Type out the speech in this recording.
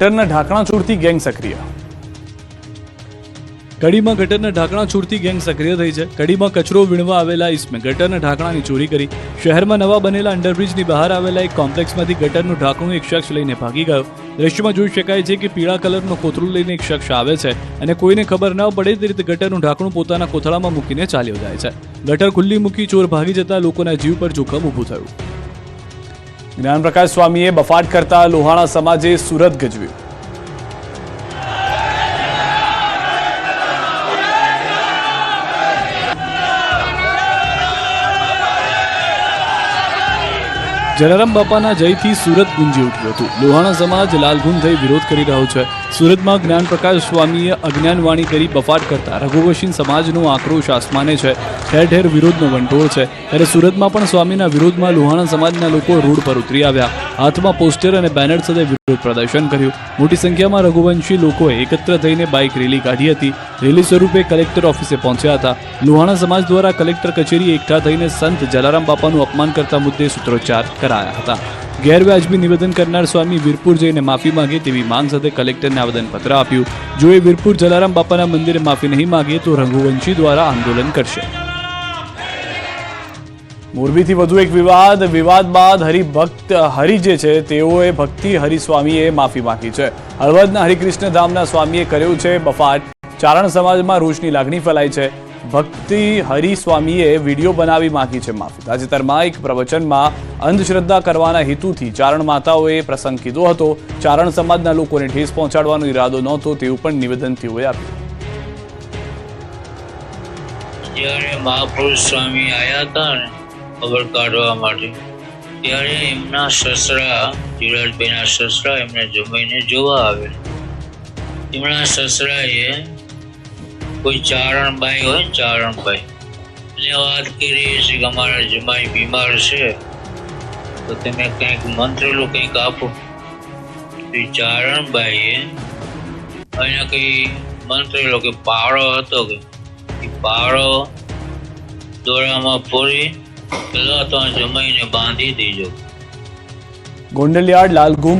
ગટરના ઢાંકણા છોડતી ગેંગ સક્રિય। કડીમાં ગટરના ઢાંકણા છોડતી ગેંગ સક્રિય થઈ છે। કડીમાં કચરો વીણવા આવેલા ઇસમે ગટરના ઢાંકણાની ચોરી કરી। શહેરમાં નવા બનેલા અંડરબ્રિજની બહાર આવેલા એક કોમ્પ્લેક્સમાંથી ગટરનું ઢાંકણું એક શખ્સ લઈને ભાગી ગયો। દ્રશ્યમાં જોઈ શકાય છે કે પીળા કલરનું કોથળું લઈને એક શખ્સ આવે છે અને કોઈને ખબર ન પડે તે રીતે ગટરનું ઢાંકણું પોતાના કોથળામાં મૂકીને ચાલ્યો જાય છે। ગટર ખુલ્લી મૂકી ચોર ભાગી જતા લોકોના જીવ પર જોખમ ઊભું થયું। જ્ઞાનપ્રકાશ સ્વામીએ બફાટ કરતા લોહાણા સમાજે સુરત ગજવ્યું। જલારામ બાપાના જયથી સુરત ગુંજી ઉઠ્યું હતું। લોહાણા સમાજ લાલઘૂમ થઈ વિરોધ કરી રહ્યો છે। સુરતમાં જ્ઞાનપ્રકાશ સ્વામીએ અજ્ઞાનવાણી કરી બફાટ કરતા રઘુવંશી સમાજનો આક્રોશ આસમાને છે। ઠેર ઠેર વિરોધનો વંટોળ છે। ત્યારે સુરતમાં પણ સ્વામીના વિરોધમાં લોહાણા સમાજના લોકો રોડ પર ઉતરી આવ્યા। હાથમાં પોસ્ટર અને બેનર સાથે વિરોધ પ્રદર્શન કર્યું। મોટી સંખ્યામાં રઘુવંશી લોકોએ એકત્ર થઈને બાઇક રેલી કાઢી હતી। રેલી સ્વરૂપે કલેક્ટર ઓફિસે પહોંચ્યા હતા। લોહાણા સમાજ દ્વારા કલેક્ટર કચેરી એકઠા થઈને સંત જલારામ બાપાનું અપમાન કરતા મુદ્દે સૂત્રોચ્ચાર કરાયા હતા। ગેરવ્યાજબી નિવેદન કરનાર સ્વામી વીરપુર જઈને માફી માંગે તેવી માંગ સાથે કલેક્ટરને આવેદનપત્ર આપ્યું। જો એ વીરપુર જલારામ બાપાના મંદિરે માફી નહીં માંગે તો રઘુવંશી દ્વારા આંદોલન કરશે। મોરબીથી વધુ એક વિવાદ બાદ હરિ જે છે તેઓએ ભક્તિ હરિસ્વામીએ માફી માંગી છે। હળવદના હરિકૃષ્ણ ધામના સ્વામીએ કર્યો છે બફાટ। ચારણ સમાજમાં રોષની લાગણી ફેલાઈ છે। ભક્તિ હરિસ્વામીએ વિડીયો બનાવી માંગી છે માફી। તાજેતરમાં એક પ્રવચનમાં અંધશ્રદ્ધા કરવાના હેતુથી ચારણ માતાઓએ પ્રસંગ કીધો હતો। ચારણ સમાજના લોકોને ઠેસ પહોંચાડવાનો ઈરાદો નહોતો તેવું પણ નિવેદન તેઓએ આપ્યું। જ્યારે મહાપુરુષ સ્વામી આવ્યા હતા ને ખબર કાઢવા માટે, ત્યારે એમના સસરા ધીરજભાઈના સસરા એમને જમાઈને જોવા આવેલા। એમના સસરાએ કોઈ ચારણભાઈ હોય ને ચારણભાઈ એને વાત કરી છે કે અમારા જમાઈ બીમાર છે તો તમે કંઈક મંત્રેલું કંઈક આપો। એ ચારણભાઈએ અહીંયા કંઈ મંત્રેલો કે પાવડો હતો કે એ પાવડો દોરામાં પૂરી પેલા તો જમાઈને બાંધી દીધો। ગોંડલિયાડ લાલઘૂમ